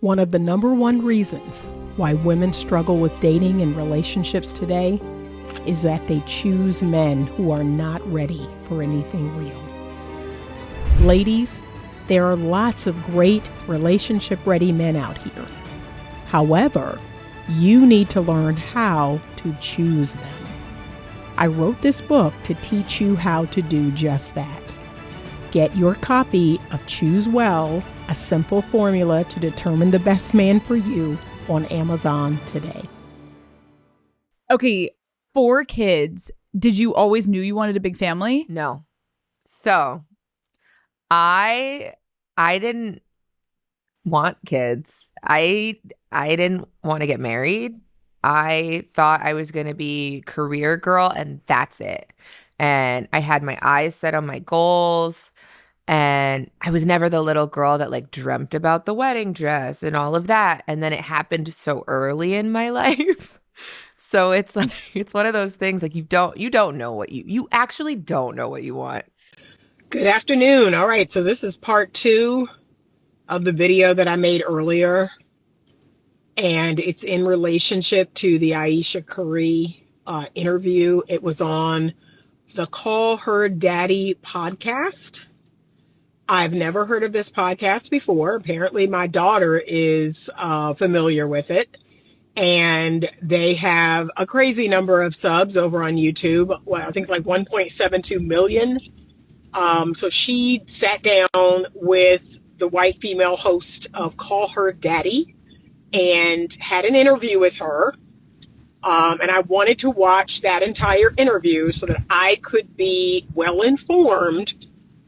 One of the number one reasons why women struggle with dating and relationships today is that they choose men who are not ready for anything real. Ladies, there are lots of great relationship-ready men out here. However, you need to learn how to choose them. I wrote this book to teach you how to do just that. Get your copy of Choose Well, a simple formula to determine the best man for you on Amazon today. Okay, 4 kids. Did you always knew you wanted a big family? No. So, I didn't want kids. I didn't want to get married. I thought I was going to be career girl and that's it. And I had my eyes set on my goals. And I was never the little girl that like dreamt about the wedding dress and all of that. And then it happened so early in my life. So it's like, it's one of those things like you don't know what you actually don't know what you want. Good afternoon. All right. So this is part 2 of the video that I made earlier. And it's in relationship to the Aisha Curry interview. It was on the Call Her Daddy podcast. I've never heard of this podcast before. Apparently my daughter is familiar with it. And they have a crazy number of subs over on YouTube. Well, I think like 1.72 million. So she sat down with the white female host of Call Her Daddy and had an interview with her. And I wanted to watch that entire interview so that I could be well informed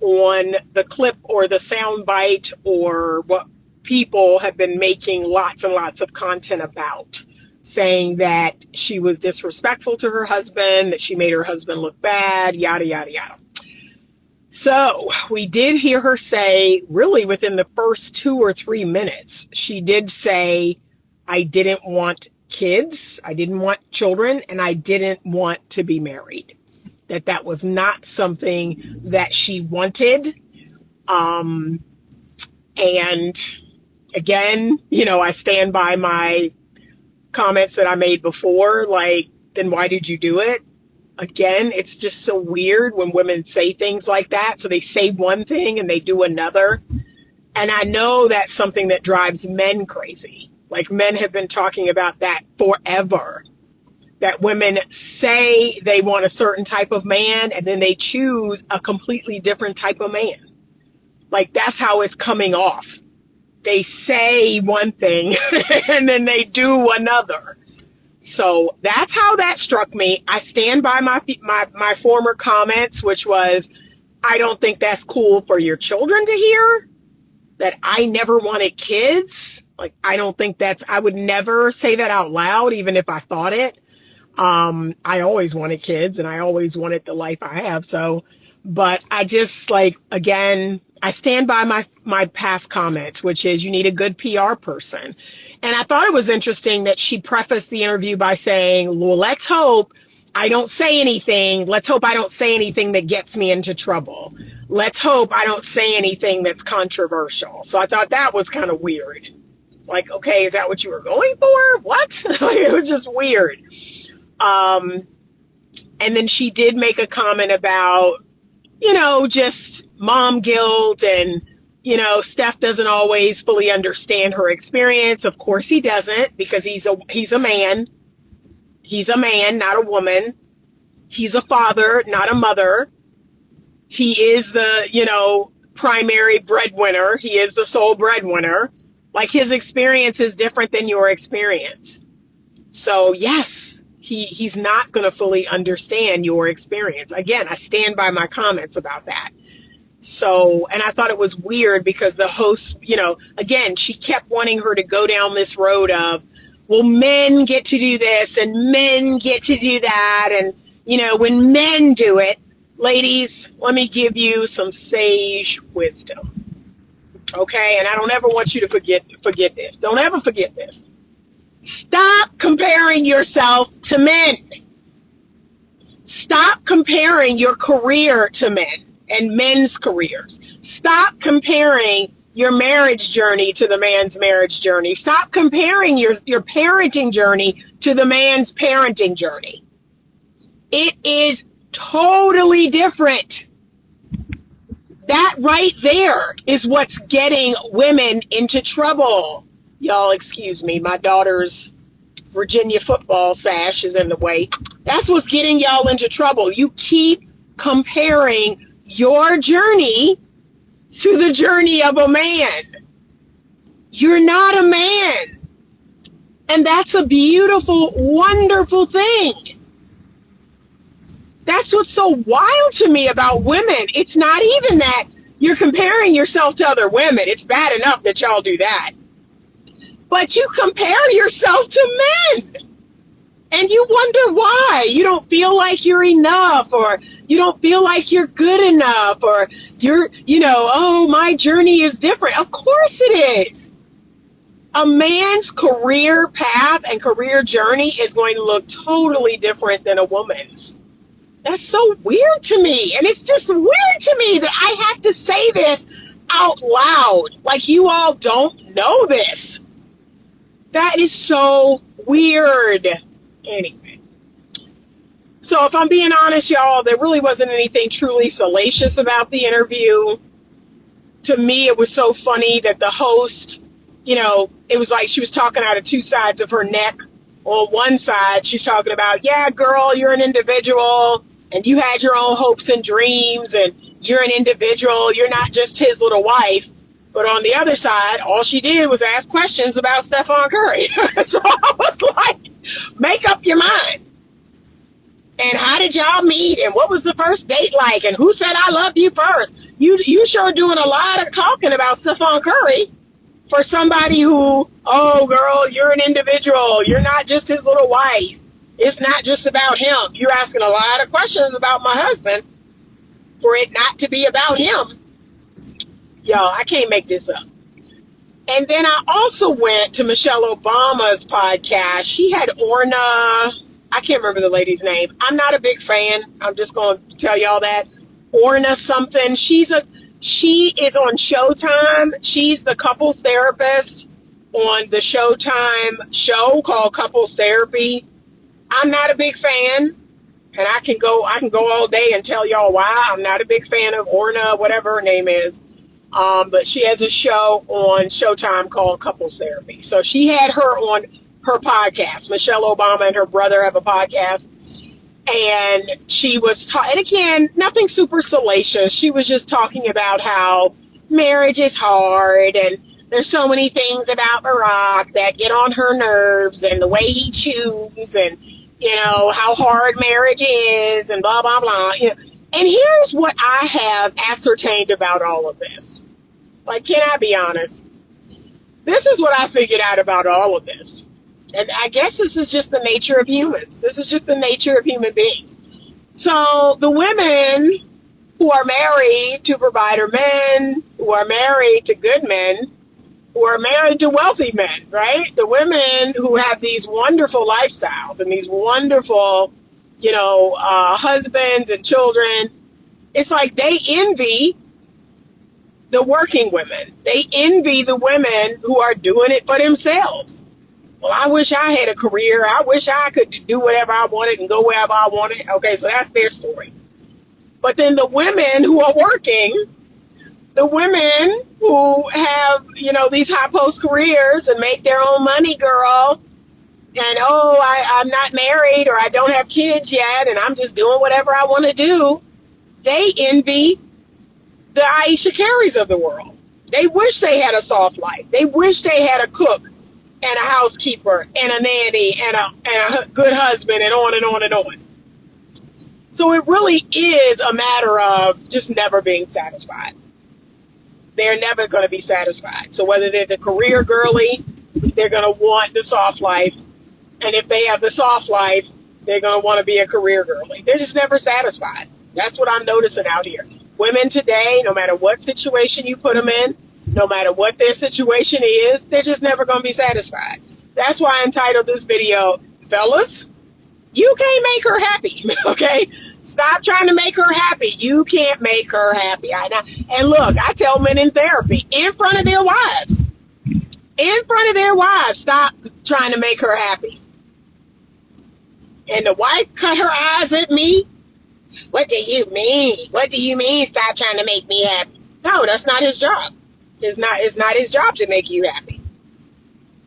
on the clip or the sound bite or what people have been making lots and lots of content about, saying that she was disrespectful to her husband, that she made her husband look bad, yada, yada, yada. So we did hear her say, really within the first 2 or 3 minutes, she did say, I didn't want kids, I didn't want children, and I didn't want to be married. That was not something that she wanted. And again, I stand by my comments that I made before, like, then why did you do it? Again, it's just so weird when women say things like that. So they say one thing and they do another. And I know that's something that drives men crazy. Like men have been talking about that forever. That women say they want a certain type of man and then they choose a completely different type of man. Like that's how it's coming off. They say one thing and then they do another. So that's how that struck me. I stand by my former comments, which was, I don't think that's cool for your children to hear, that I never wanted kids. Like, I don't think I would never say that out loud, even if I thought it. I always wanted kids and I always wanted the life I have. So, but I just again, I stand by my past comments, which is you need a good PR person. And I thought it was interesting that she prefaced the interview by saying, well, let's hope I don't say anything. Let's hope I don't say anything that gets me into trouble. Let's hope I don't say anything that's controversial. So I thought that was kind of weird. Like, okay, is that what you were going for? What? It was just weird. And then she did make a comment about, just mom guilt and, Steph doesn't always fully understand her experience. Of course he doesn't, because he's a man. He's a man, not a woman. He's a father, not a mother. He is the, primary breadwinner. He is the sole breadwinner. Like his experience is different than your experience. So yes, he's not going to fully understand your experience. Again, I stand by my comments about that. So, and I thought it was weird because the host, again, she kept wanting her to go down this road of, well, men get to do this and men get to do that. And, when men do it, ladies, let me give you some sage wisdom. Okay. And I don't ever want you to forget this. Don't ever forget this. Stop comparing yourself to men. Stop comparing your career to men and men's careers. Stop comparing your marriage journey to the man's marriage journey. Stop comparing your parenting journey to the man's parenting journey. It is totally different. That right there is what's getting women into trouble. Y'all, excuse me, my daughter's Virginia football sash is in the way. That's what's getting y'all into trouble. You keep comparing your journey to the journey of a man. You're not a man. And that's a beautiful, wonderful thing. That's what's so wild to me about women. It's not even that you're comparing yourself to other women. It's bad enough that y'all do that. But you compare yourself to men. And you wonder why. You don't feel like you're enough, or you don't feel like you're good enough, or oh, my journey is different. Of course it is. A man's career path and career journey is going to look totally different than a woman's. That's so weird to me. And it's just weird to me that I have to say this out loud. Like you all don't know this. That is so weird. Anyway. So if I'm being honest, y'all, there really wasn't anything truly salacious about the interview. To me, it was so funny that the host, it was like she was talking out of two sides of her neck. On one side, she's talking about, yeah, girl, you're an individual, and you had your own hopes and dreams, and you're an individual. You're not just his little wife. But on the other side, all she did was ask questions about Stephon Curry. So I was like, make up your mind. And how did y'all meet? And what was the first date like? And who said I love you first? You sure doing a lot of talking about Stephon Curry for somebody who, oh, girl, you're an individual. You're not just his little wife. It's not just about him. You're asking a lot of questions about my husband for it not to be about him. Y'all, I can't make this up. And then I also went to Michelle Obama's podcast. She had Orna, I can't remember the lady's name. I'm not a big fan. I'm just going to tell y'all that. Orna something. She is on Showtime. She's the couples therapist on the Showtime show called Couples Therapy. I'm not a big fan. And I can go all day and tell y'all why. I'm not a big fan of Orna, whatever her name is. But she has a show on Showtime called Couples Therapy. So she had her on her podcast. Michelle Obama and her brother have a podcast. And she was and again, nothing super salacious. She was just talking about how marriage is hard and there's so many things about Barack that get on her nerves and the way he chews and, how hard marriage is and blah, blah, blah. And here's what I have ascertained about all of this. Like, can I be honest? This is what I figured out about all of this. And I guess this is just the nature of humans. This is just the nature of human beings. So the women who are married to provider men, who are married to good men, who are married to wealthy men, right? The women who have these wonderful lifestyles and these wonderful, husbands and children, it's like they envy the working women. They envy the women who are doing it for themselves. Well, I wish I had a career. I wish I could do whatever I wanted and go wherever I wanted. Okay, so that's their story. But then the women who are working, the women who have, these high post careers and make their own money, girl, and I'm not married or I don't have kids yet and I'm just doing whatever I want to do, they envy the Aisha Careys of the world. They wish they had a soft life. They wish they had a cook and a housekeeper and a nanny and a good husband and on and on and on. So it really is a matter of just never being satisfied. They're never going to be satisfied. So whether they're the career girly, they're going to want the soft life. And if they have the soft life, they're going to want to be a career girly. They're just never satisfied. That's what I'm noticing out here. Women today, no matter what situation you put them in, no matter what their situation is, they're just never going to be satisfied. That's why I entitled this video, Fellas, You can't make her happy, okay? Stop trying to make her happy. You can't make her happy. And look, I tell men in therapy, in front of their wives, stop trying to make her happy. And the wife cut her eyes at me. What do you mean? What do you mean stop trying to make me happy? No, that's not his job. It's not his job to make you happy.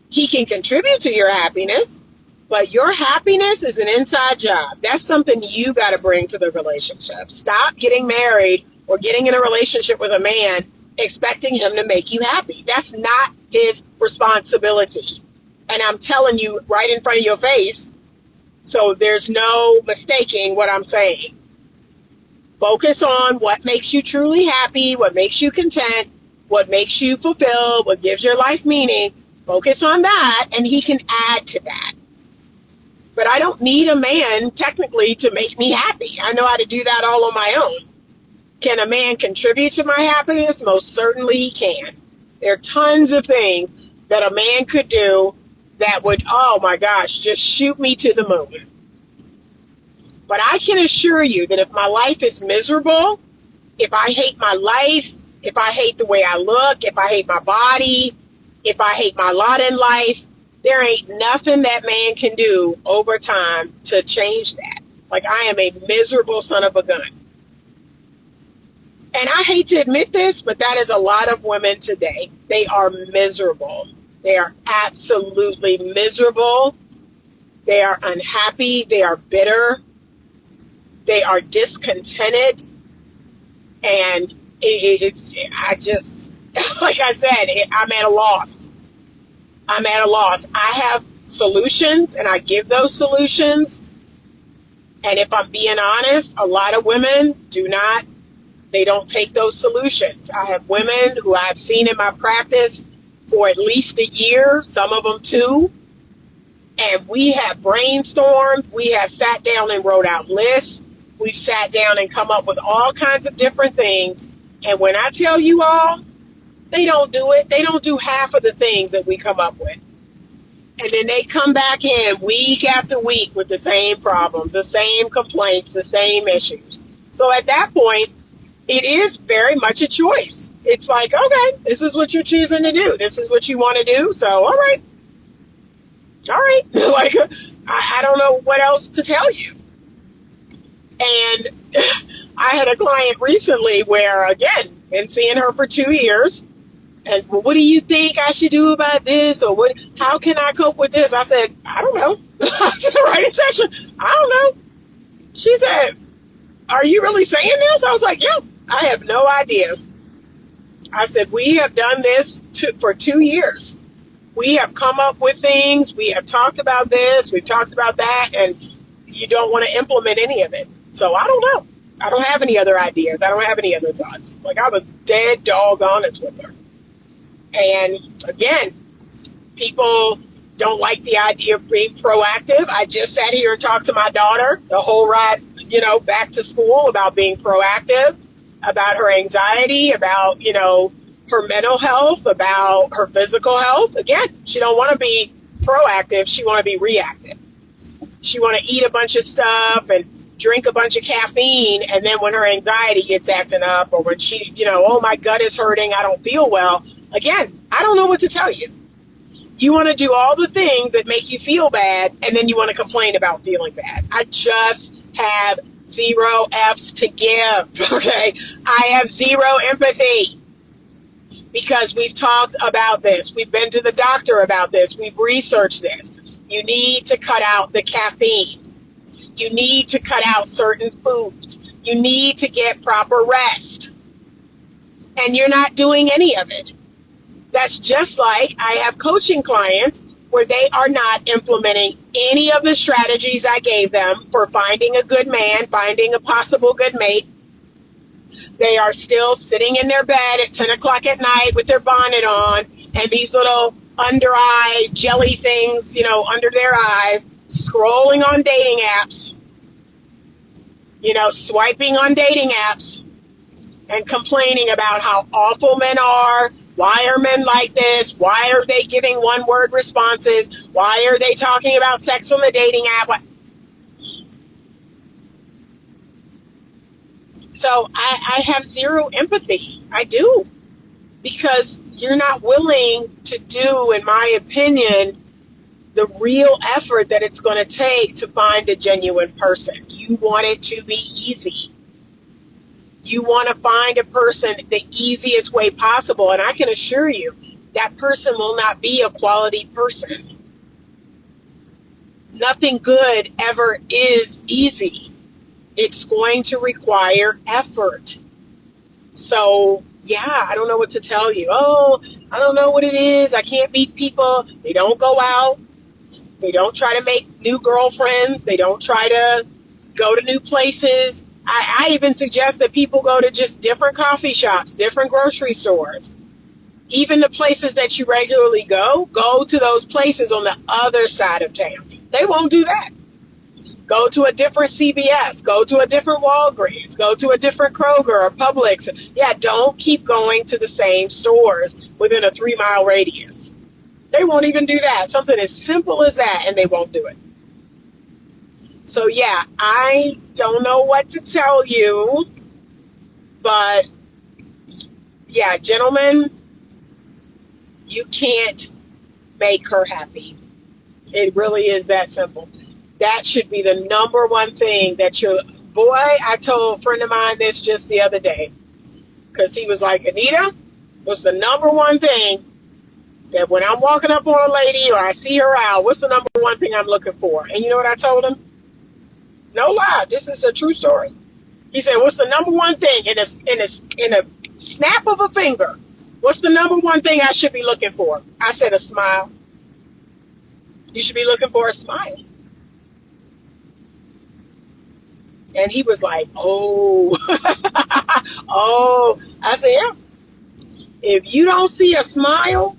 He can contribute to your happiness, but your happiness is an inside job. That's something you got to bring to the relationship. Stop getting married or getting in a relationship with a man expecting him to make you happy. That's not his responsibility. And I'm telling you right in front of your face, so there's no mistaking what I'm saying. Focus on what makes you truly happy, what makes you content, what makes you fulfilled, what gives your life meaning. Focus on that, and he can add to that. But I don't need a man, technically, to make me happy. I know how to do that all on my own. Can a man contribute to my happiness? Most certainly he can. There are tons of things that a man could do that would, oh my gosh, just shoot me to the moon. But I can assure you that if my life is miserable, if I hate my life, if I hate the way I look, if I hate my body, if I hate my lot in life, there ain't nothing that man can do over time to change that. Like, I am a miserable son of a gun. And I hate to admit this, but that is a lot of women today. They are miserable. They are absolutely miserable. They are unhappy. They are bitter. They are discontented. And I just, like I said, I'm at a loss. I'm at a loss. I have solutions, and I give those solutions. And if I'm being honest, a lot of women they don't take those solutions. I have women who I've seen in my practice for at least a year, some of them 2. And we have brainstormed. We have sat down and wrote out lists. We've sat down and come up with all kinds of different things. And when I tell you all, they don't do it. They don't do half of the things that we come up with. And then they come back in week after week with the same problems, the same complaints, the same issues. So at that point, it is very much a choice. It's like, okay, this is what you're choosing to do. This is what you want to do. So, all right. Like, I don't know what else to tell you. And I had a client recently where, again, been seeing her for 2 years. And, well, what do you think I should do about this? Or how can I cope with this? I said, I don't know. I said, writing session, I don't know. She said, are you really saying this? I was like, yeah, I have no idea. I said, we have done this for 2 years. We have come up with things. We have talked about this. We've talked about that. And you don't want to implement any of it. So I don't know. I don't have any other ideas. I don't have any other thoughts. Like, I was dead dog honest with her. And again, people don't like the idea of being proactive. I just sat here and talked to my daughter the whole ride, back to school about being proactive, about her anxiety, about, her mental health, about her physical health. Again, she don't want to be proactive. She want to be reactive. She want to eat a bunch of stuff and drink a bunch of caffeine. And then when her anxiety gets acting up, or when she, oh, my gut is hurting, I don't feel well. Again, I don't know what to tell you. You want to do all the things that make you feel bad, and then you want to complain about feeling bad. I just have 0 F's to give, okay? I have 0 empathy because we've talked about this. We've been to the doctor about this. We've researched this. You need to cut out the caffeine. You need to cut out certain foods. You need to get proper rest. And you're not doing any of it. That's just like I have coaching clients where they are not implementing any of the strategies I gave them for finding a good man, finding a possible good mate. They are still sitting in their bed at 10 o'clock at night with their bonnet on and these little under eye jelly things, under their eyes, scrolling on dating apps, swiping on dating apps and complaining about how awful men are. Why are men like this? Why are they giving one-word responses? Why are they talking about sex on the dating app? So I have zero empathy. I do. Because you're not willing to do, in my opinion, the real effort that it's going to take to find a genuine person. You want it to be easy. You want to find a person the easiest way possible. And I can assure you, that person will not be a quality person. Nothing good ever is easy. It's going to require effort. So, yeah, I don't know what to tell you. Oh, I don't know what it is. I can't meet people. They don't go out. They don't try to make new girlfriends. They don't try to go to new places. I even suggest that people go to just different coffee shops, different grocery stores. Even the places that you regularly go to those places on the other side of town. They won't do that. Go to a different CVS, go to a different Walgreens, go to a different Kroger or Publix. Yeah, don't keep going to the same stores within a 3-mile radius. They won't even do that. Something as simple as that, and they won't do it. So yeah, I don't know what to tell you, but yeah, gentlemen, you can't make her happy. It really is that simple. That should be the number one thing that your boy, I told a friend of mine this just the other day, because he was like, Anita, what's the number one thing that when I'm walking up on a lady or I see her out, what's the number one thing I'm looking for? And you know what I told him? No lie, this is a true story. He said, what's the number one thing in a snap of a finger? What's the number one thing I should be looking for? I said, a smile. You should be looking for a smile. And he was like, oh, oh. I said, yeah. If you don't see a smile,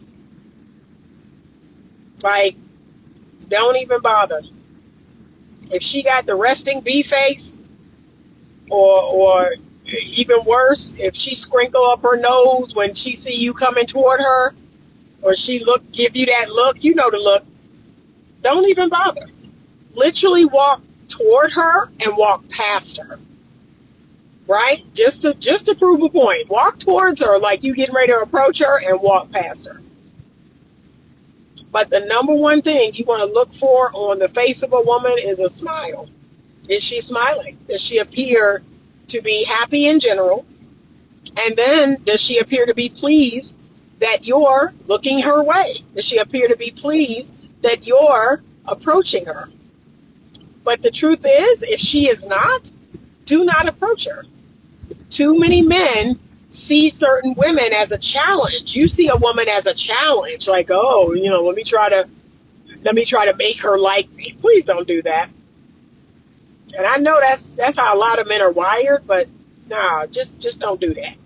like, don't even bother. If she got the resting bee face, or even worse, if she sprinkle up her nose when she see you coming toward her, or she give you that look, you know the look, don't even bother. Literally walk toward her and walk past her. Right? Just to prove a point. Walk towards her like you getting ready to approach her and walk past her. But the number one thing you want to look for on the face of a woman is a smile. Is she smiling? Does she appear to be happy in general? And then does she appear to be pleased that you're looking her way? Does she appear to be pleased that you're approaching her? But the truth is, if she is not, do not approach her. Too many men see certain women as a challenge. You see a woman as a challenge, like, oh, let me try to make her like me. Please don't do that. And I know that's how a lot of men are wired, but nah, just don't do that.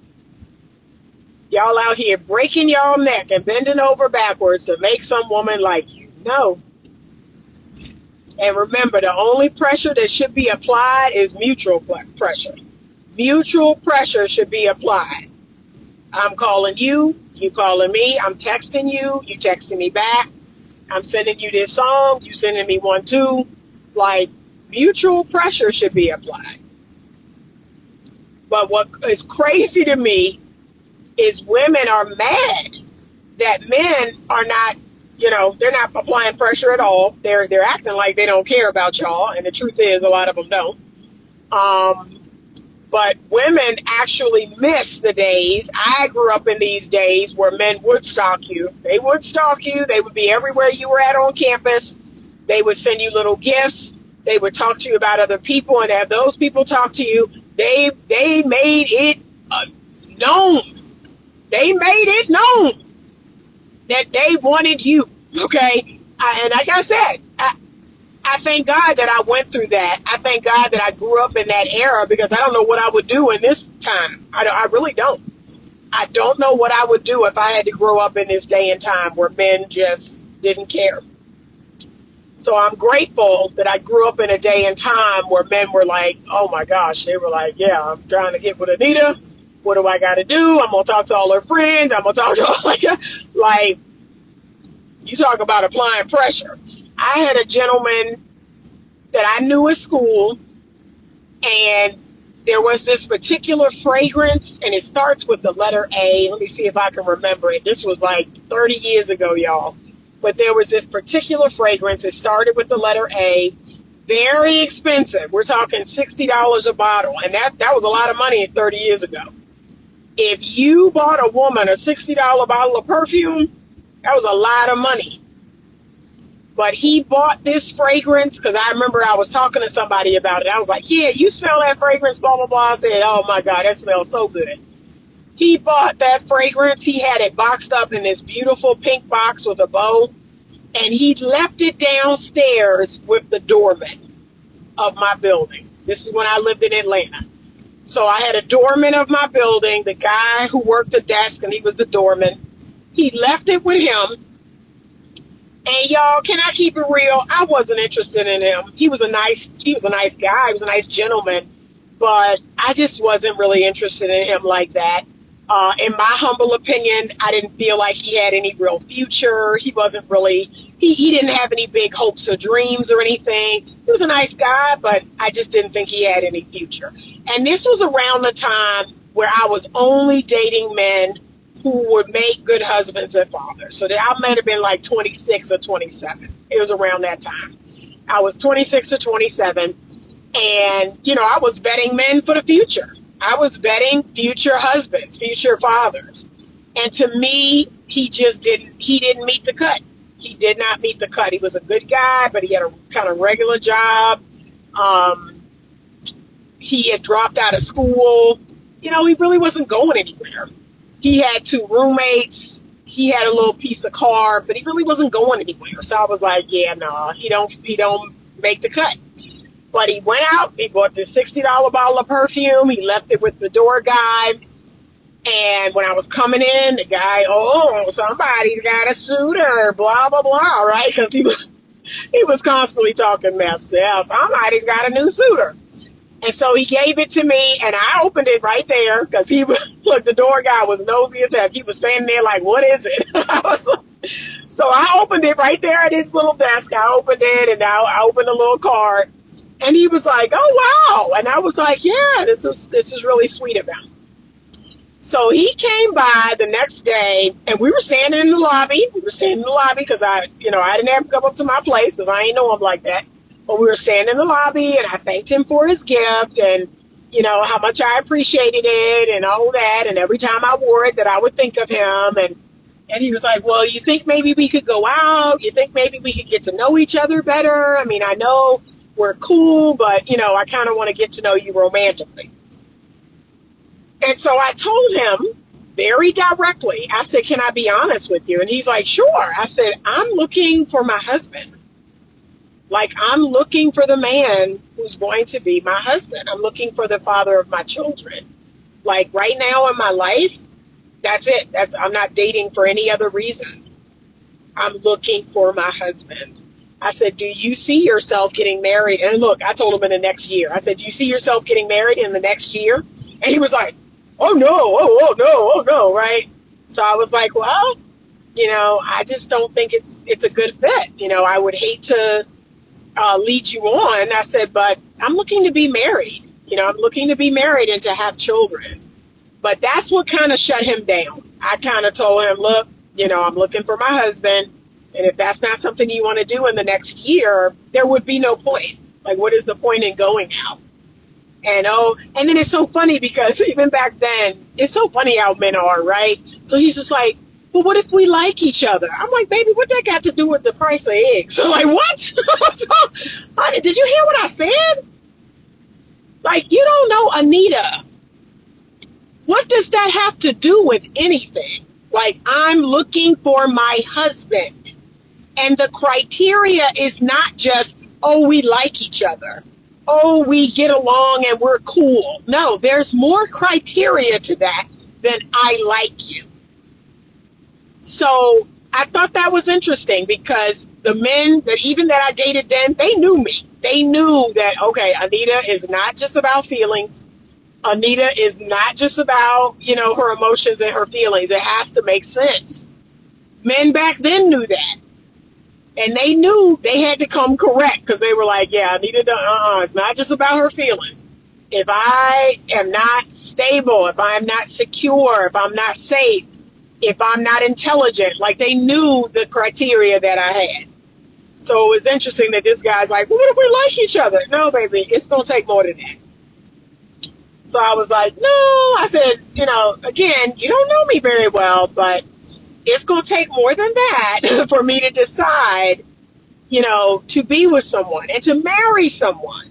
Y'all out here breaking y'all neck and bending over backwards to make some woman like you. No. And remember, the only pressure that should be applied is mutual pressure. Mutual pressure should be applied. I'm calling you, you calling me, I'm texting you, you texting me back. I'm sending you this song, you sending me one too. Like, mutual pressure should be applied. But what is crazy to me is women are mad that men are not, they're not applying pressure at all. They're acting like they don't care about y'all, and the truth is a lot of them don't. But women actually miss the days. I grew up in these days where men would stalk you. They would stalk you. They would be everywhere you were at on campus. They would send you little gifts. They would talk to you about other people and have those people talk to you. They made it known. They made it known that they wanted you. Okay? And like I said, I thank God that I went through that. I thank God that I grew up in that era, because I don't know what I would do in this time. I really don't. I don't know what I would do if I had to grow up in this day and time where men just didn't care. So I'm grateful that I grew up in a day and time where men were like, oh my gosh, they were like, yeah, I'm trying to get with Anita. What do I got to do? I'm going to talk to all her friends. I'm going to talk to all like, you talk about applying pressure. I had a gentleman that I knew at school, and there was this particular fragrance, and it starts with the letter A. Let me see if I can remember it. This was like 30 years ago, y'all. But there was this particular fragrance. It started with the letter A. Very expensive. We're talking $60 a bottle. And that was a lot of money 30 years ago. If you bought a woman a $60 bottle of perfume, that was a lot of money. But he bought this fragrance because I remember I was talking to somebody about it. I was like, yeah, you smell that fragrance, blah, blah, blah. I said, oh, my God, that smells so good. He bought that fragrance. He had it boxed up in this beautiful pink box with a bow. And he left it downstairs with the doorman of my building. This is when I lived in Atlanta. So I had a doorman of my building, the guy who worked the desk, and he was the doorman. He left it with him. And y'all, can I keep it real? I wasn't interested in him. He was a nice guy. He was a nice gentleman, but I just wasn't really interested in him like that. In my humble opinion, I didn't feel like he had any real future. He wasn't really, he didn't have any big hopes or dreams or anything. He was a nice guy, but I just didn't think he had any future. And this was around the time where I was only dating men who would make good husbands and fathers. So I might have been like 26 or 27. It was around that time. I was 26 or 27. And, you know, I was vetting men for the future. I was vetting future husbands, future fathers. And to me, he didn't meet the cut. He did not meet the cut. He was a good guy, but he had a kind of regular job. He had dropped out of school. You know, he really wasn't going anywhere. He had 2 roommates. He had a little piece of car, but he really wasn't going anywhere. So I was like, yeah, no, he don't make the cut. But he went out, he bought this $60 bottle of perfume. He left it with the door guy. And when I was coming in, the guy, oh, somebody's got a suitor, blah, blah, blah, right? Because he was constantly talking mess. Yeah, somebody's got a new suitor. And so he gave it to me, and I opened it right there because look, the door guy was nosy as heck. He was standing there like, what is it? So I opened it right there at his little desk. I opened it, and I opened a little card. And he was like, oh, wow. And I was like, yeah, this is really sweet of him. So he came by the next day, and we were standing in the lobby. We were standing in the lobby because I didn't have to come up to my place because I ain't know him like that. But we were standing in the lobby, and I thanked him for his gift and, you know, how much I appreciated it and all that. And every time I wore it, that I would think of him. And he was like, well, you think maybe we could go out? You think maybe we could get to know each other better? I mean, I know we're cool, but, you know, I kind of want to get to know you romantically. And so I told him very directly, I said, can I be honest with you? And he's like, sure. I said, I'm looking for my husband. Like, I'm looking for the man who's going to be my husband. I'm looking for the father of my children. Like, right now in my life, that's it. I'm not dating for any other reason. I'm looking for my husband. I said, do you see yourself getting married? And look, I told him in the next year. I said, do you see yourself getting married in the next year? And he was like, oh, no, oh, no, right? So I was like, well, you know, I just don't think it's a good fit. You know, I would hate to lead you on. I said, but I'm looking to be married. You know, I'm looking to be married and to have children. But that's what kind of shut him down. I kind of told him, look, you know, I'm looking for my husband. And if that's not something you want to do in the next year, there would be no point. Like, what is the point in going out? And then it's so funny because even back then, it's so funny how men are, right? So he's just like, well, what if we like each other? I'm like, baby, what that got to do with the price of eggs? So like, what? So, honey, did you hear what I said? Like, you don't know Anita. What does that have to do with anything? Like, I'm looking for my husband. And the criteria is not just, oh, we like each other. Oh, we get along and we're cool. No, there's more criteria to that than I like you. So I thought that was interesting because the men that I dated then, they knew me. They knew that, okay, Anita is not just about feelings. Anita is not just about, you know, her emotions and her feelings. It has to make sense. Men back then knew that. And they knew they had to come correct because they were like, yeah, Anita, it's not just about her feelings. if I am not stable, if I'm not secure, if I'm not safe, if I'm not intelligent, like they knew the criteria that I had. So it was interesting that this guy's like, well, what if we like each other? No, baby, it's going to take more than that. So I was like, no, I said, again, you don't know me very well, but it's going to take more than that for me to decide, to be with someone and to marry someone.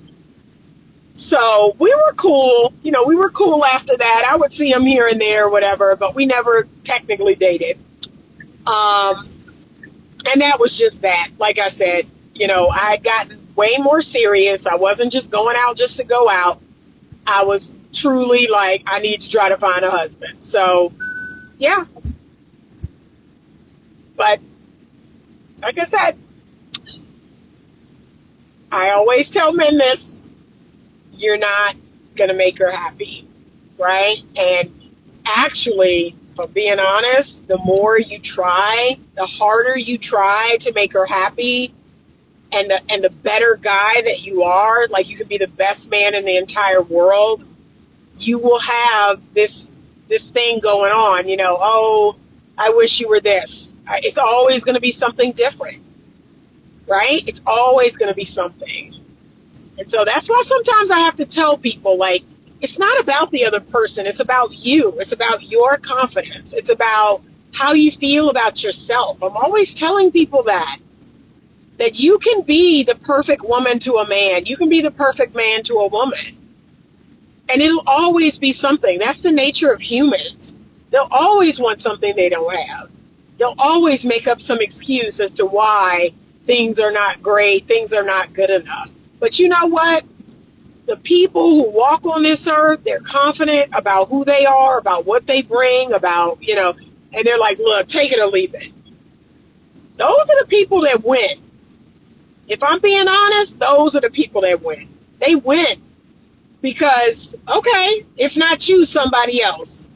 So we were cool. We were cool after that. I would see him here and there, whatever, but we never technically dated. And that was just that. Like I said, I had gotten way more serious. I wasn't just going out just to go out. I was truly like, I need to try to find a husband. So, yeah. But like I said, I always tell men this, you're not going to make her happy, right? And actually, if I'm being honest, the more you try, the harder you try to make her happy, and the better guy that you are, like you could be the best man in the entire world, you will have this thing going on, oh, I wish you were this. It's always going to be something different, right? It's always going to be something. And so that's why sometimes I have to tell people, like, it's not about the other person. It's about you. It's about your confidence. It's about how you feel about yourself. I'm always telling people that you can be the perfect woman to a man. You can be the perfect man to a woman. And it'll always be something. That's the nature of humans. They'll always want something they don't have. They'll always make up some excuse as to why things are not great, things are not good enough. But you know what? The people who walk on this earth, they're confident about who they are, about what they bring, about, and they're like, look, take it or leave it. Those are the people that win. If I'm being honest, those are the people that win. They win because, okay, if not you, somebody else,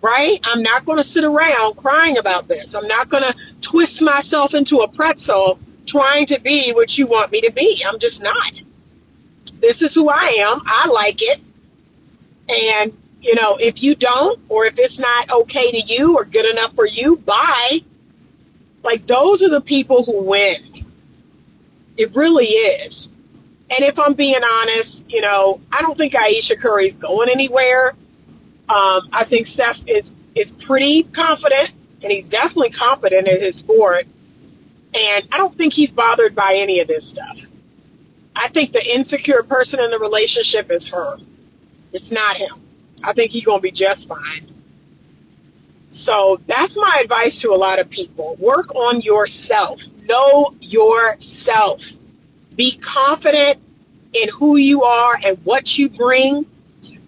right? I'm not going to sit around crying about this. I'm not going to twist myself into a pretzel trying to be what you want me to be. I'm just not. This is who I am. I like it. And, if you don't, or if it's not okay to you or good enough for you, bye. Like, those are the people who win. It really is. And if I'm being honest, I don't think Aisha Curry's going anywhere. I think Steph is pretty confident, and he's definitely competent in his sport. And I don't think he's bothered by any of this stuff. I think the insecure person in the relationship is her. It's not him. I think he's going to be just fine. So that's my advice to a lot of people. Work on yourself. Know yourself. Be confident in who you are and what you bring.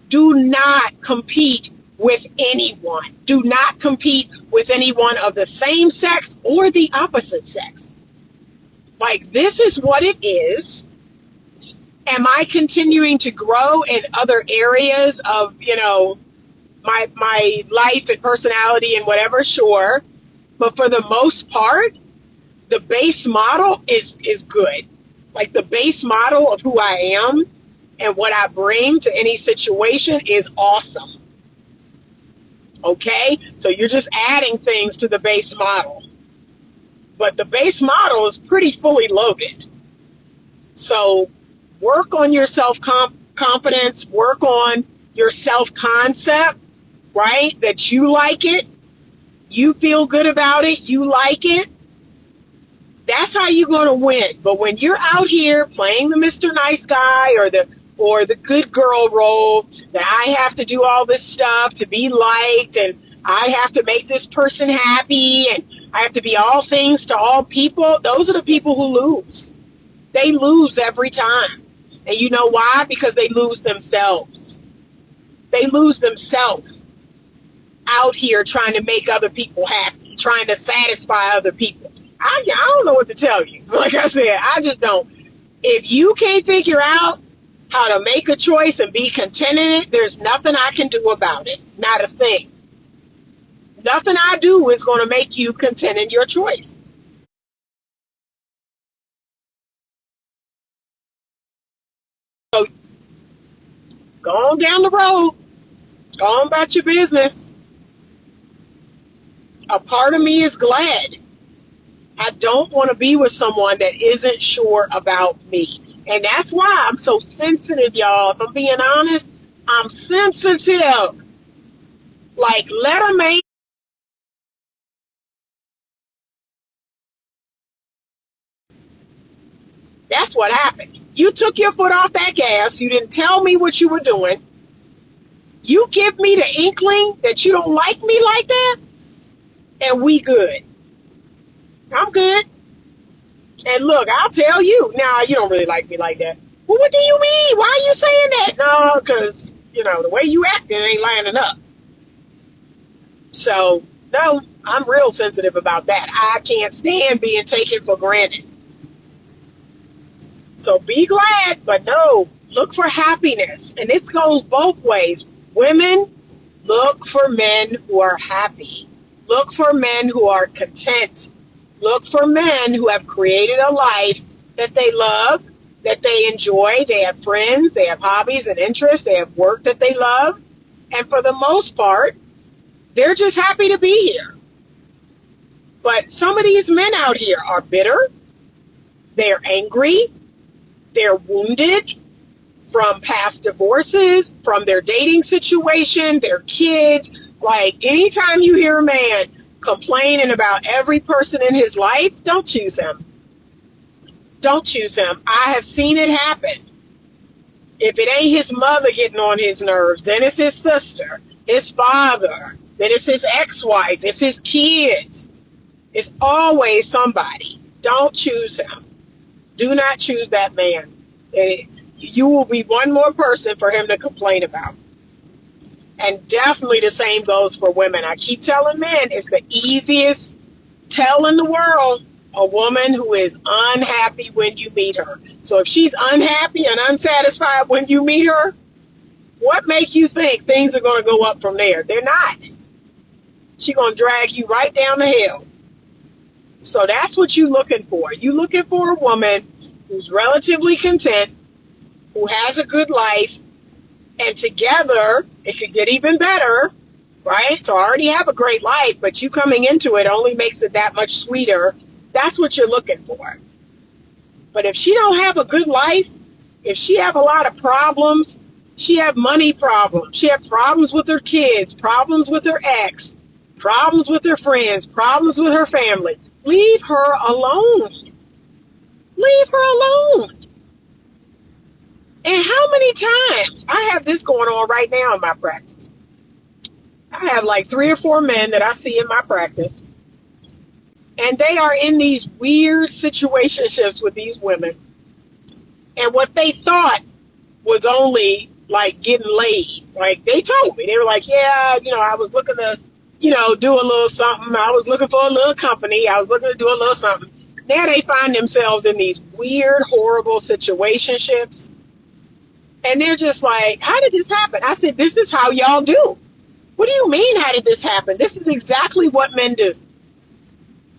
Do not compete with anyone. Do not compete with anyone of the same sex or the opposite sex. Like, this is what it is. Am I continuing to grow in other areas of, my life and personality and whatever? Sure. But for the most part, the base model is good. Like, the base model of who I am and what I bring to any situation is awesome. Okay? So you're just adding things to the base model. But the base model is pretty fully loaded. So work on your self-confidence, work on your self-concept, right? That you like it, you feel good about it, you like it. That's how you're going to win. But when you're out here playing the Mr. Nice Guy or the good girl role, that I have to do all this stuff to be liked, and I have to make this person happy, and I have to be all things to all people, those are the people who lose. They lose every time. And you know why? Because they lose themselves. They lose themselves out here trying to make other people happy, trying to satisfy other people. I don't know what to tell you. Like I said, I just don't. If you can't figure out how to make a choice and be content in it, there's nothing I can do about it. Not a thing. Nothing I do is going to make you content in your choice. So Go on down the road. Go on about your business. A part of me is glad. I don't want to be with someone that isn't sure about me. And that's why I'm so sensitive, y'all. If I'm being honest, I'm sensitive. Like, let a man. That's what happened. You took your foot off that gas. You didn't tell me what you were doing. You give me the inkling that you don't like me like that, and we good. I'm good. And look, I'll tell you. Nah, you don't really like me like that. Well, what do you mean? Why are you saying that? No, because, the way you acting ain't lining up. So, no, I'm real sensitive about that. I can't stand being taken for granted. So be glad, but no, look for happiness. And this goes both ways. Women, look for men who are happy. Look for men who are content. Look for men who have created a life that they love, that they enjoy. They have friends, they have hobbies and interests, they have work that they love. And for the most part, they're just happy to be here. But some of these men out here are bitter. They're angry. They're wounded from past divorces, from their dating situation, their kids. Like, anytime you hear a man complaining about every person in his life, don't choose him. Don't choose him. I have seen it happen. If it ain't his mother getting on his nerves, then it's his sister, his father, then it's his ex-wife, it's his kids. It's always somebody. Don't choose him. Do not choose that man. You will be one more person for him to complain about. And definitely the same goes for women. I keep telling men, it's the easiest tell in the world, a woman who is unhappy when you meet her. So if she's unhappy and unsatisfied when you meet her, what make you think things are going to go up from there? They're not. She's going to drag you right down the hill. So that's what you're looking for. You're looking for a woman who's relatively content, who has a good life, and together it could get even better, right? So I already have a great life, but you coming into it only makes it that much sweeter. That's what you're looking for. But if she don't have a good life, if she have a lot of problems, she have money problems, she have problems with her kids, problems with her ex, problems with her friends, problems with her family, leave her alone. Leave her alone. And how many times, I have this going on right now in my practice. I have like 3 or 4 men that I see in my practice, and they are in these weird situationships with these women. And what they thought was only like getting laid. Like, they told me, they were like, yeah, I was looking to, do a little something. I was looking for a little company. I was looking to do a little something. Now they find themselves in these weird, horrible situationships. And they're just like, how did this happen? I said, this is how y'all do. What do you mean, how did this happen? This is exactly what men do.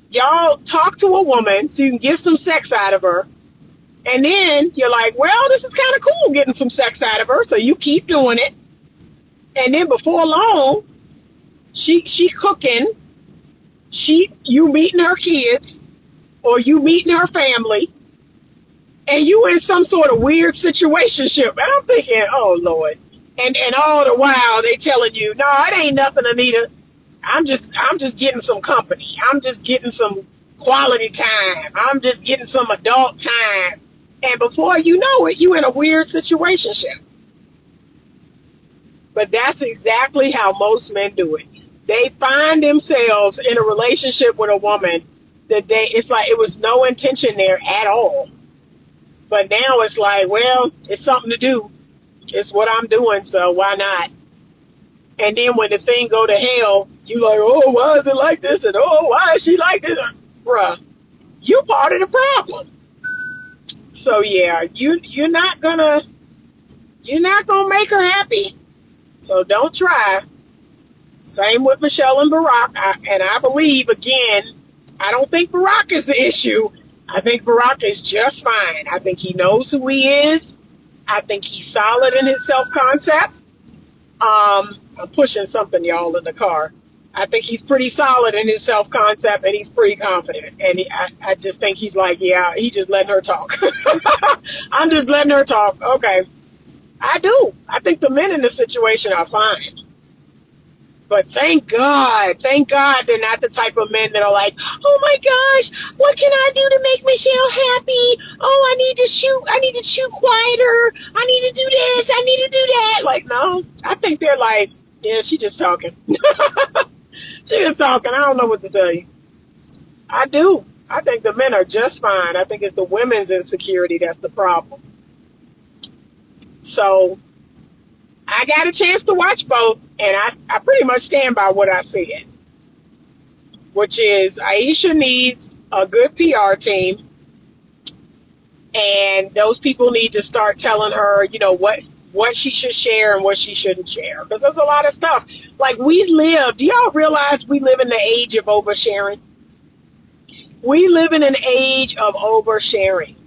Y'all talk to a woman so you can get some sex out of her. And then you're like, well, this is kind of cool getting some sex out of her. So you keep doing it. And then before long, she cooking, you meeting her kids, or you meeting her family, and you in some sort of weird situationship. And I'm thinking, oh Lord. And all the while they telling you, no, it ain't nothing, Anita. I'm just getting some company. I'm just getting some quality time. I'm just getting some adult time. And before you know it, you in a weird situationship. But that's exactly how most men do it. They find themselves in a relationship with a woman that it's like it was no intention there at all. But now it's like, well, it's something to do. It's what I'm doing, so why not? And then when the thing go to hell, you like, oh, why is it like this? And oh, why is she like this? Bruh, you part of the problem. So yeah, you're not gonna make her happy. So don't try. Same with Michelle and Barack. I believe, again, I don't think Barack is the issue. I think Barack is just fine. I think he knows who he is. I think he's solid in his self-concept. I'm pushing something, y'all, in the car. I think he's pretty solid in his self-concept, and he's pretty confident. And I just think he's like, yeah, he just letting her talk. I'm just letting her talk. Okay. I do. I think the men in this situation are fine. But thank God they're not the type of men that are like, oh my gosh, what can I do to make Michelle happy? Oh, I need to shoot quieter. I need to do this. I need to do that. Like, no, I think they're like, yeah, she just talking. She just talking. I don't know what to tell you. I do. I think the men are just fine. I think it's the women's insecurity that's the problem. So I got a chance to watch both, and I pretty much stand by what I said, which is Aisha needs a good PR team, and those people need to start telling her, you know, what she should share and what she shouldn't share, because there's a lot of stuff. Like, do y'all realize we live in the age of oversharing? We live in an age of oversharing.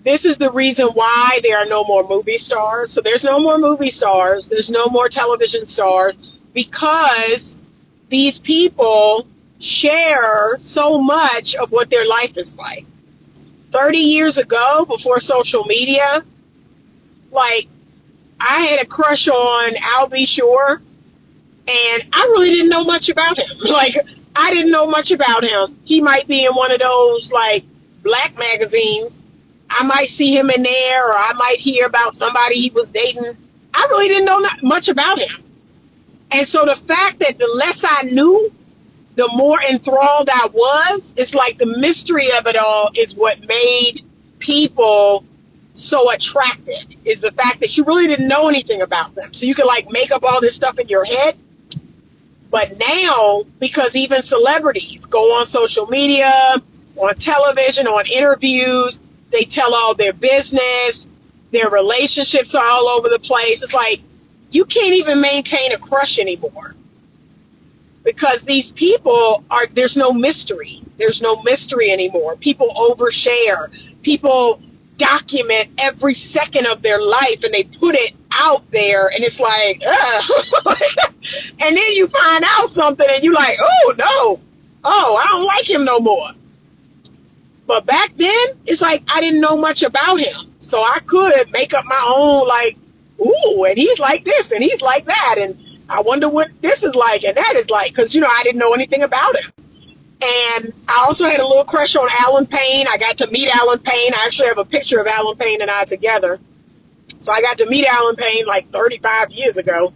This is the reason why there are no more movie stars. So there's no more movie stars. There's no more television stars, because these people share so much of what their life is like. 30 years ago, before social media, like, I had a crush on Al B. Shore, and I really didn't know much about him. Like, I didn't know much about him. He might be in one of those, like, black magazines. I might see him in there, or I might hear about somebody he was dating. I really didn't know much about him. And so the fact that the less I knew, the more enthralled I was, it's like the mystery of it all is what made people so attractive, is the fact that you really didn't know anything about them. So you could, like, make up all this stuff in your head. But now, because even celebrities go on social media, on television, on interviews, they tell all their business, their relationships are all over the place. It's like, you can't even maintain a crush anymore, because these people there's no mystery. There's no mystery anymore. People overshare. People document every second of their life, and they put it out there, and it's like, ugh. And then you find out something, and you're like, oh, no. Oh, I don't like him no more. But back then, it's like I didn't know much about him. So I could make up my own, like, ooh, and he's like this, and he's like that, and I wonder what this is like, and that is like, because, you know, I didn't know anything about him. And I also had a little crush on Alan Payne. I got to meet Alan Payne. I actually have a picture of Alan Payne and I together. So I got to meet Alan Payne like 35 years ago.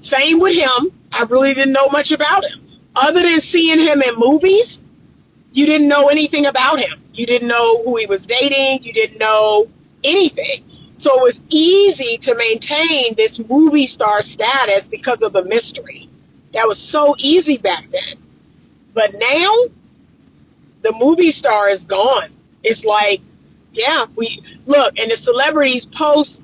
Same with him. I really didn't know much about him. Other than seeing him in movies, you didn't know anything about him. You didn't know who he was dating. You didn't know anything. So it was easy to maintain this movie star status because of the mystery. That was so easy back then. But now, the movie star is gone. It's like, yeah, and the celebrities post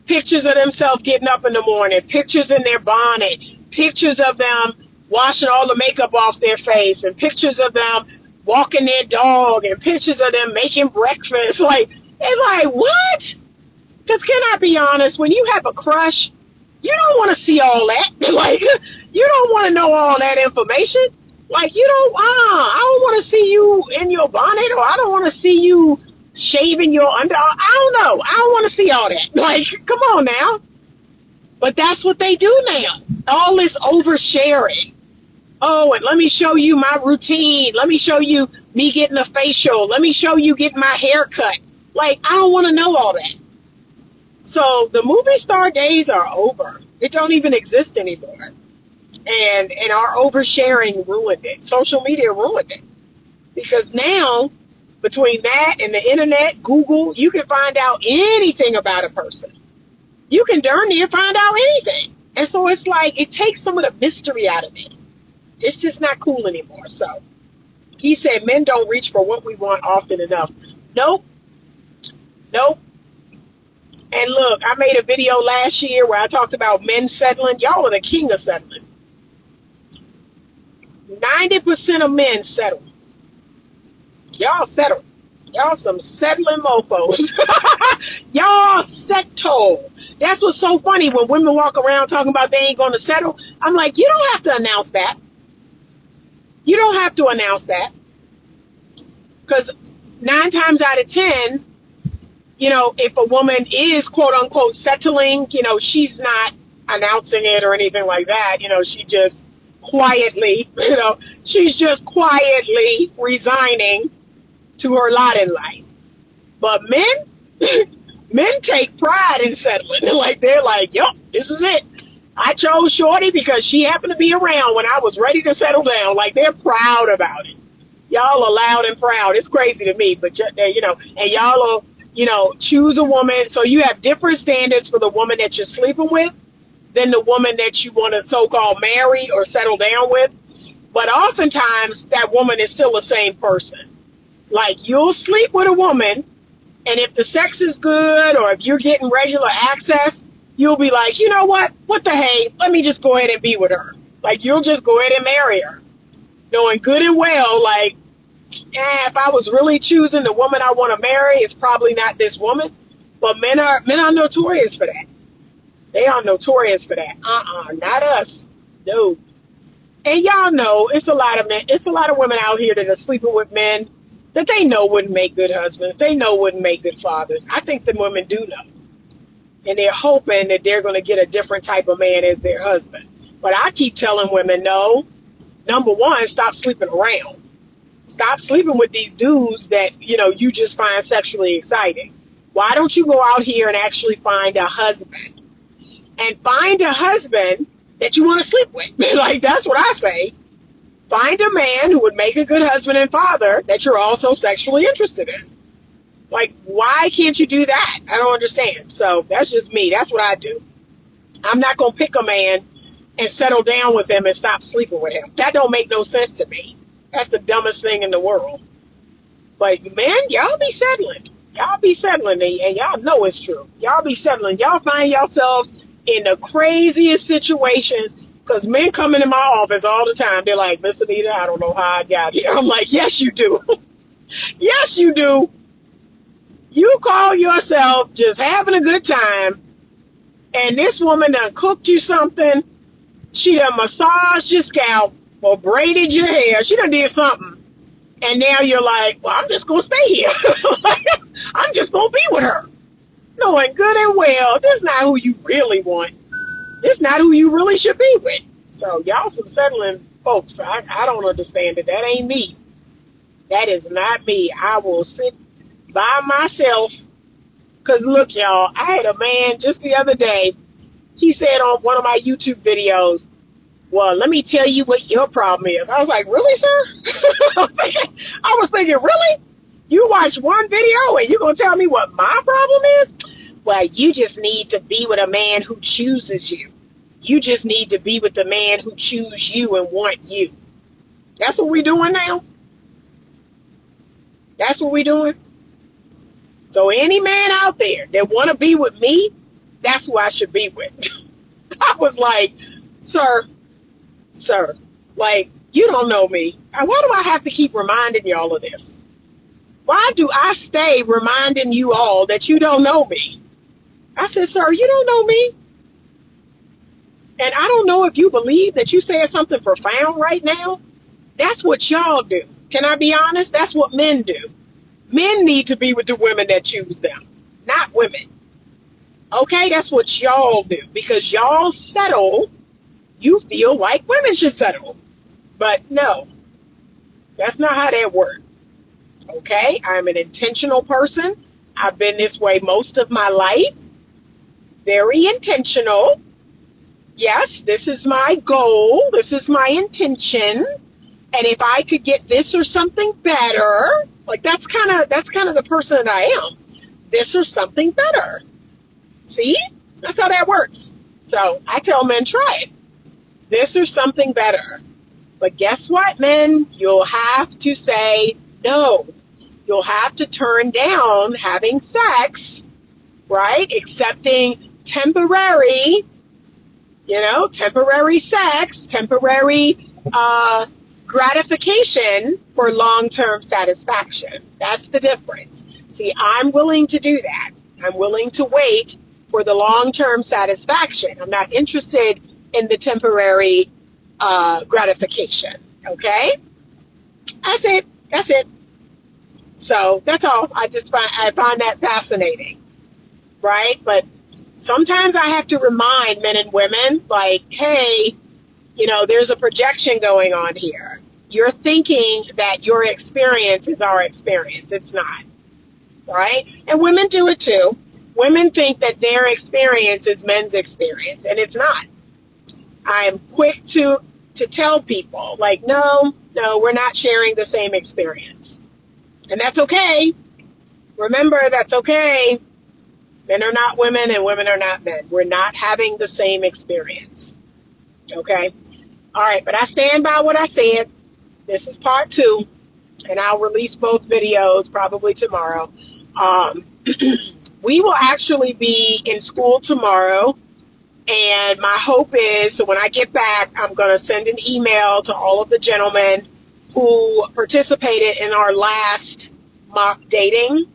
pictures of themselves getting up in the morning, pictures in their bonnet, pictures of them washing all the makeup off their face, and pictures of them walking their dog, and pictures of them making breakfast. Like, it's like, what? Because can I be honest, when you have a crush, you don't want to see all that. Like, you don't want to know all that information. Like, I don't want to see you in your bonnet, or I don't want to see you shaving your I don't know. I don't want to see all that. Like, come on now. But that's what they do now. All this oversharing. Oh, and let me show you my routine. Let me show you me getting a facial. Let me show you getting my hair cut. Like, I don't want to know all that. So the movie star days are over. It don't even exist anymore. And our oversharing ruined it. Social media ruined it. Because now, between that and the internet, Google, you can find out anything about a person. You can darn near find out anything. And so it's like, it takes some of the mystery out of it. It's just not cool anymore. So he said men don't reach for what we want often enough. Nope. And look, I made a video last year where I talked about men settling. Y'all are the king of settling. 90% of men settle. Y'all settle. Y'all some settling mofos. Y'all settle. That's what's so funny when women walk around talking about they ain't going to settle. I'm like, you don't have to announce that. You don't have to announce that. Because 9 times out of 10, you know, if a woman is quote unquote settling, you know, she's not announcing it or anything like that. You know, she just quietly, you know, she's just quietly resigning to her lot in life. But men, men take pride in settling. They're like, yup, this is it. I chose Shorty because she happened to be around when I was ready to settle down. Like, they're proud about it. Y'all are loud and proud. It's crazy to me, but you know, and y'all will, you know, choose a woman. So you have different standards for the woman that you're sleeping with than the woman that you want to so-called marry or settle down with. But oftentimes that woman is still the same person. Like, you'll sleep with a woman, and if the sex is good or if you're getting regular access, you'll be like, you know what? What the hey? Let me just go ahead and be with her. Like, you'll just go ahead and marry her, knowing good and well, like, if I was really choosing the woman I want to marry, it's probably not this woman. But men are notorious for that. They are notorious for that. Not us. No. And y'all know it's a lot of men. It's a lot of women out here that are sleeping with men that they know wouldn't make good husbands. They know wouldn't make good fathers. I think the women do know. And they're hoping that they're going to get a different type of man as their husband. But I keep telling women, no. Number one, stop sleeping around. Stop sleeping with these dudes that, you know, you just find sexually exciting. Why don't you go out here and actually find a husband? And find a husband that you want to sleep with. Like, that's what I say. Find a man who would make a good husband and father that you're also sexually interested in. Like, why can't you do that? I don't understand. So that's just me. That's what I do. I'm not going to pick a man and settle down with him and stop sleeping with him. That don't make no sense to me. That's the dumbest thing in the world. But, man, y'all be settling. Y'all be settling, and y'all know it's true. Y'all be settling. Y'all find yourselves in the craziest situations, because men come into my office all the time. They're like, Miss Anita, I don't know how I got here. I'm like, yes, you do. Yes, you do. You call yourself just having a good time, and this woman done cooked you something. She done massaged your scalp or braided your hair. She done did something. And now you're like, well, I'm just going to stay here. I'm just going to be with her. Knowing good and well, this is not who you really want. This is not who you really should be with. So y'all some settling folks. I don't understand it. That ain't me. That is not me. I will sit by myself. Because look, y'all, I had a man just the other day. He said on one of my YouTube videos, well, let me tell you what your problem is. I was like, really, sir? I was thinking, really? You watch one video and you're going to tell me what my problem is? Well, you just need to be with a man who chooses you. You just need to be with the man who chooses you and want you. That's what we're doing now? That's what we're doing? So any man out there that want to be with me, that's who I should be with. I was like, sir, like, you don't know me. Why do I have to keep reminding y'all of this? Why do I stay reminding you all that you don't know me? I said, sir, you don't know me. And I don't know if you believe that you said something profound right now. That's what y'all do. Can I be honest? That's what men do. Men need to be with the women that choose them, not women. Okay, that's what y'all do. Because y'all settle, you feel like women should settle. But no, that's not how that works. Okay, I'm an intentional person. I've been this way most of my life. Very intentional. Yes, this is my goal. This is my intention. And if I could get this or something better, like that's kind of the person that I am. This or something better. See? That's how that works. So I tell men, try it. This or something better. But guess what, men? You'll have to say no. You'll have to turn down having sex, right? Accepting temporary sex, temporary gratification for long-term satisfaction. That's the difference. See, I'm willing to do that. I'm willing to wait for the long-term satisfaction. I'm not interested in the temporary gratification. Okay? That's it. That's it. So that's all. I find that fascinating, right? But sometimes I have to remind men and women, like, hey, there's a projection going on here. You're thinking that your experience is our experience. It's not, right? And women do it too. Women think that their experience is men's experience, and it's not. I am quick to tell people, like, no, we're not sharing the same experience. And that's okay. Remember, that's okay. Men are not women and women are not men. We're not having the same experience. Okay? All right, but I stand by what I said. This is part 2, and I'll release both videos probably tomorrow. We will actually be in school tomorrow, and my hope is, so when I get back, I'm going to send an email to all of the gentlemen who participated in our last mock dating.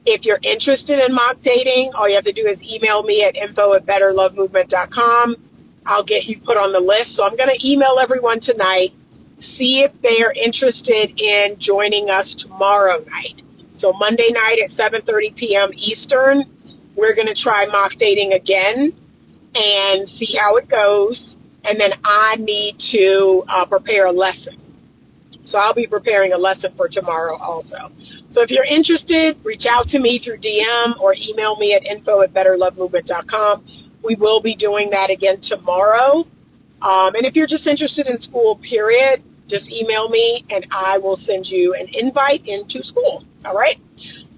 If you're interested in mock dating, all you have to do is email me at info@betterlovemovement.com. I'll get you put on the list. So I'm going to email everyone tonight, see if they're interested in joining us tomorrow night. So Monday night at 7:30 p.m. Eastern, we're going to try mock dating again and see how it goes. And then I need to prepare a lesson. So I'll be preparing a lesson for tomorrow also. So if you're interested, reach out to me through DM or email me at info@betterlovemovement.com. We will be doing that again tomorrow. And if you're just interested in school, period, just email me and I will send you an invite into school. All right?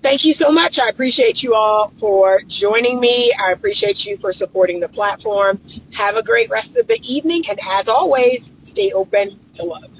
Thank you so much. I appreciate you all for joining me. I appreciate you for supporting the platform. Have a great rest of the evening. And as always, stay open to love.